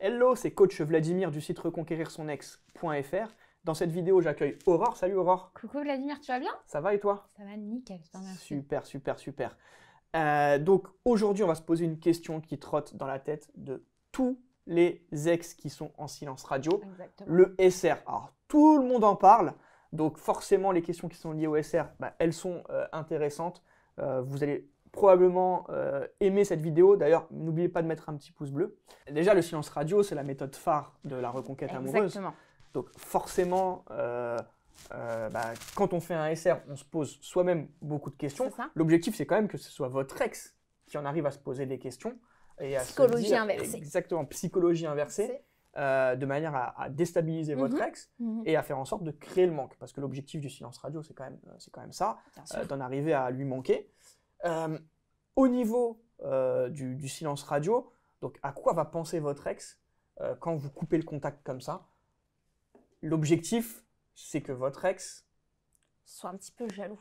Hello, c'est coach Vladimir du site reconquérir-son-ex.fr. Dans cette vidéo, j'accueille Aurore. Salut Aurore. Coucou Vladimir, tu vas bien? Ça va et toi? Ça va nickel, je te remercie. Super, super, super. Donc aujourd'hui, on va se poser une question qui trotte dans la tête de tous les ex qui sont en silence radio. Exactement. Le SR. Alors tout le monde en parle, donc forcément les questions qui sont liées au SR, elles sont intéressantes. Vous allez probablement aimer cette vidéo. D'ailleurs, n'oubliez pas de mettre un petit pouce bleu. Déjà, le silence radio, c'est la méthode phare de la reconquête amoureuse. Exactement. Donc forcément, quand on fait un SR, on se pose soi-même beaucoup de questions. L'objectif, c'est quand même que ce soit votre ex qui en arrive à se poser des questions. Et à psychologie se dire, inversée. Exactement, psychologie inversée, de manière à déstabiliser votre ex et à faire en sorte de créer le manque. Parce que l'objectif du silence radio, c'est quand même ça, d'en arriver à lui manquer. Au niveau du silence radio, donc à quoi va penser votre ex quand vous coupez le contact comme ça? L'objectif, c'est que votre ex soit un petit peu jaloux.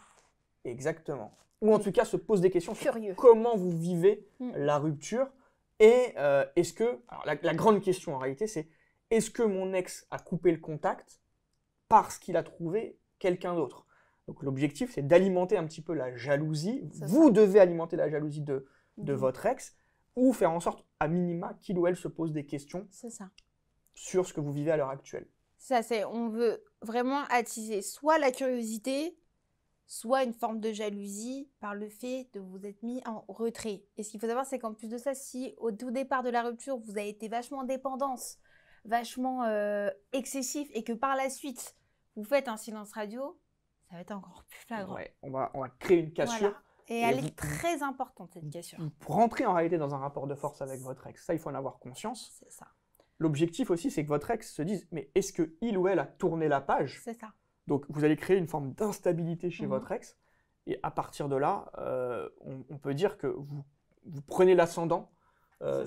Exactement. Ou en tout cas se pose des questions sur comment vous vivez la rupture. Et est-ce que, alors la grande question en réalité, c'est est-ce que mon ex a coupé le contact parce qu'il a trouvé quelqu'un d'autre? Donc l'objectif, c'est d'alimenter un petit peu la jalousie. Vous devez alimenter la jalousie de votre ex ou faire en sorte, à minima, qu'il ou elle se pose des questions sur ce que vous vivez à l'heure actuelle. On veut vraiment attiser soit la curiosité, soit une forme de jalousie par le fait de vous être mis en retrait. Et ce qu'il faut savoir, c'est qu'en plus de ça, si au tout départ de la rupture, vous avez été vachement en dépendance, vachement excessif, et que par la suite, vous faites un silence radio, ça va être encore plus flagrant. Ouais, on va créer une cassure. Voilà. Et elle est très importante, cette cassure. Pour rentrer en réalité dans un rapport de force avec votre ex, ça, il faut en avoir conscience. C'est ça. L'objectif aussi, c'est que votre ex se dise, mais est-ce qu'il ou elle a tourné la page? C'est ça. Donc, vous allez créer une forme d'instabilité chez votre ex. Et à partir de là, on peut dire que vous prenez l'ascendant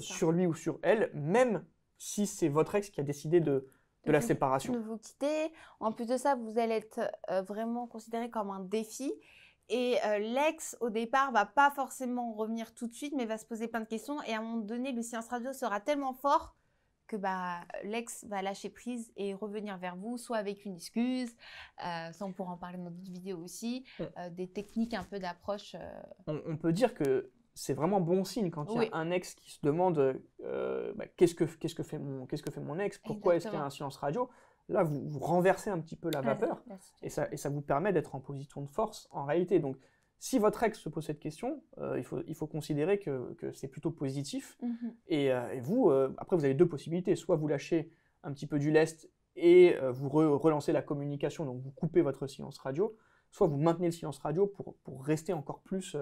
sur lui ou sur elle, même si c'est votre ex qui a décidé de la séparation. De vous quitter. En plus de ça, vous allez être vraiment considéré comme un défi. Et l'ex, au départ, va pas forcément revenir tout de suite, mais va se poser plein de questions. Et à un moment donné, le silence radio sera tellement fort que l'ex va lâcher prise et revenir vers vous, soit avec une excuse, ça on pourra en parler dans d'autres vidéos aussi, des techniques un peu d'approche. On peut dire que c'est vraiment bon signe quand il y a un ex qui se demande qu'est-ce que fait mon ex, pourquoi est-ce qu'il y a un silence radio. Là, vous renversez un petit peu la vapeur et ça vous permet d'être en position de force en réalité. Donc, si votre ex se pose cette question, il faut considérer que c'est plutôt positif. Et vous, après, vous avez deux possibilités. Soit vous lâchez un petit peu du lest et vous relancez la communication, donc vous coupez votre silence radio. Soit vous maintenez le silence radio pour rester encore plus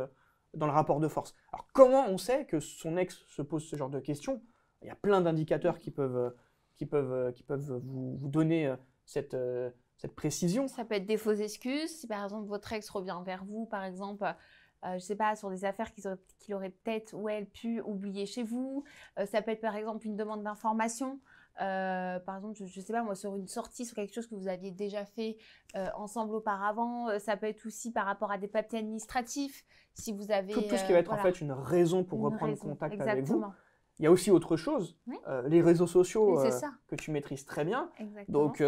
dans le rapport de force. Alors, comment on sait que son ex se pose ce genre de questions? Il y a plein d'indicateurs qui peuvent vous donner cette précision. Ça peut être des fausses excuses. Si par exemple votre ex revient vers vous, par exemple, je ne sais pas, sur des affaires qu'il aurait peut-être ou elle pu oublier chez vous. Ça peut être par exemple une demande d'information. Par exemple, je ne sais pas moi, sur une sortie, sur quelque chose que vous aviez déjà fait ensemble auparavant. Ça peut être aussi par rapport à des papiers administratifs. Si vous avez, tout ce qui va être en fait une raison pour reprendre contact avec vous. Il y a aussi autre chose, les réseaux sociaux que tu maîtrises très bien. Donc,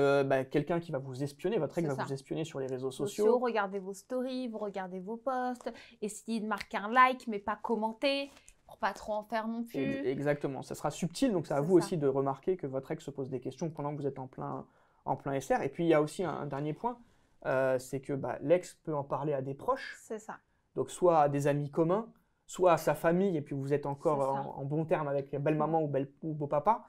quelqu'un qui va vous espionner, votre ex va vous espionner sur les réseaux sociaux. Regardez vos stories, vous regardez vos posts, essayez de marquer un like, mais pas commenter, pour pas trop en faire non plus. Exactement, ça sera subtil, donc c'est à vous aussi de remarquer que votre ex se pose des questions pendant que vous êtes en plein SR. Et puis, il y a aussi un dernier point, c'est que l'ex peut en parler à des proches. C'est ça. Donc, soit à des amis communs, soit à sa famille, et puis vous êtes encore en bon terme avec belle-maman ou beau-papa.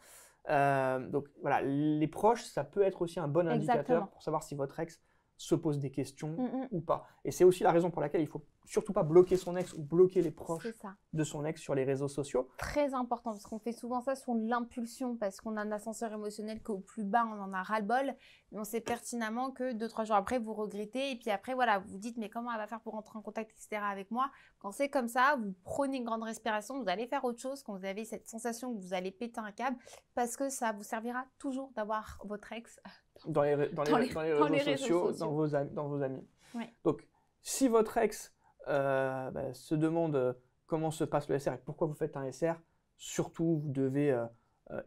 Donc voilà, les proches, ça peut être aussi un bon indicateur pour savoir si votre ex se pose des questions ou pas. Et c'est aussi la raison pour laquelle il ne faut surtout pas bloquer son ex ou bloquer les proches de son ex sur les réseaux sociaux. Très important, parce qu'on fait souvent ça sur l'impulsion, parce qu'on a un ascenseur émotionnel qu'au plus bas, on en a ras-le-bol. Mais on sait pertinemment que 2-3 jours après, vous regrettez. Et puis après, voilà, vous vous dites, mais comment elle va faire pour entrer en contact, etc. avec moi? Quand c'est comme ça, vous prenez une grande respiration, vous allez faire autre chose quand vous avez cette sensation que vous allez péter un câble, parce que ça vous servira toujours d'avoir votre ex dans les réseaux sociaux, dans vos amis. Oui. Donc, si votre ex se demande comment se passe le SR et pourquoi vous faites un SR, surtout, vous devez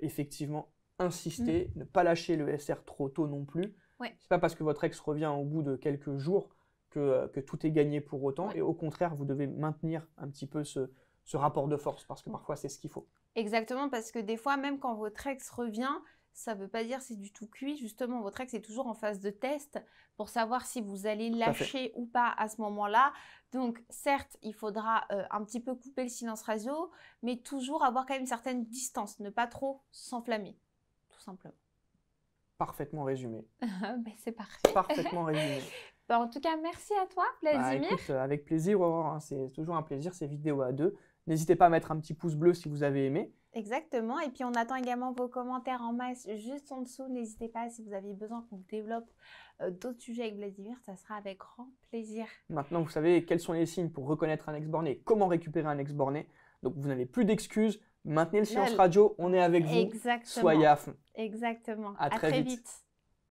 effectivement insister, ne pas lâcher le SR trop tôt non plus. Ouais. C'est pas parce que votre ex revient au bout de quelques jours que tout est gagné pour autant. Et au contraire, vous devez maintenir un petit peu ce rapport de force parce que parfois c'est ce qu'il faut. Exactement, parce que des fois, même quand votre ex revient, ça ne veut pas dire c'est du tout cuit. Justement, votre ex est toujours en phase de test pour savoir si vous allez lâcher ou pas à ce moment-là. Donc, certes, il faudra un petit peu couper le silence radio, mais toujours avoir quand même une certaine distance, ne pas trop s'enflammer, tout simplement. Parfaitement résumé. C'est parfait. Parfaitement résumé. En tout cas, merci à toi, Vladimir. Écoute, avec plaisir, Aurore, hein, c'est toujours un plaisir ces vidéos à deux. N'hésitez pas à mettre un petit pouce bleu si vous avez aimé. Exactement, et puis on attend également vos commentaires en masse juste en dessous. N'hésitez pas si vous avez besoin qu'on développe d'autres sujets avec Vladimir, ça sera avec grand plaisir. Maintenant, vous savez quels sont les signes pour reconnaître un ex-borné et comment récupérer un ex-borné. Donc vous n'avez plus d'excuses, maintenez le silence radio, on est avec vous, Exactement. soyez à fond. Exactement, À très vite.